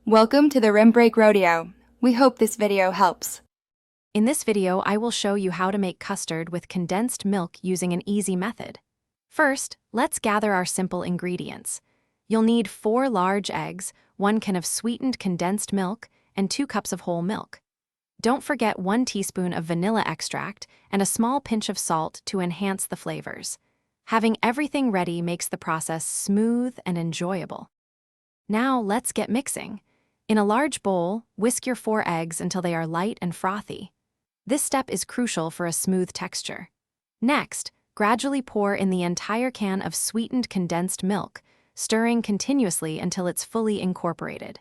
Welcome to the Rim Break Rodeo. We hope this video helps. In this video, I will show you how to make custard with condensed milk using an easy method. First, let's gather our simple ingredients. You'll need 4 large eggs, 1 can of sweetened condensed milk, and 2 cups of whole milk. Don't forget 1 teaspoon of vanilla extract and a small pinch of salt to enhance the flavors. Having everything ready makes the process smooth and enjoyable. Now let's get mixing. In a large bowl, whisk your 4 eggs until they are light and frothy. This step is crucial for a smooth texture. Next, gradually pour in the entire can of sweetened condensed milk, stirring continuously until it's fully incorporated.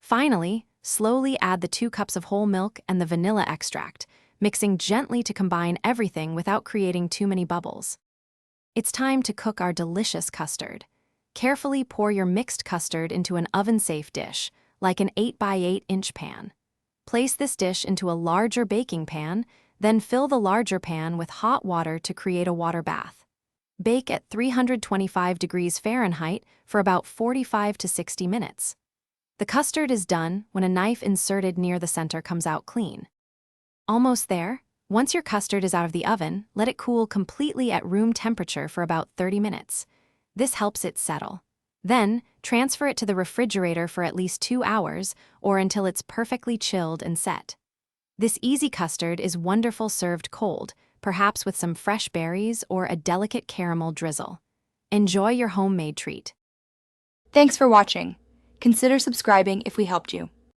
Finally, slowly add the 2 cups of whole milk and the vanilla extract, mixing gently to combine everything without creating too many bubbles. It's time to cook our delicious custard. Carefully pour your mixed custard into an oven-safe dish, like an 8 by 8 inch pan. Place this dish into a larger baking pan, then fill the larger pan with hot water to create a water bath. Bake at 325 degrees Fahrenheit for about 45 to 60 minutes. The custard is done when a knife inserted near the center comes out clean. Almost there. Once your custard is out of the oven, let it cool completely at room temperature for about 30 minutes. This helps it settle. Then, transfer it to the refrigerator for at least 2 hours or until it's perfectly chilled and set. This easy custard is wonderful served cold, perhaps with some fresh berries or a delicate caramel drizzle. Enjoy your homemade treat. Thanks for watching. Consider subscribing if we helped you.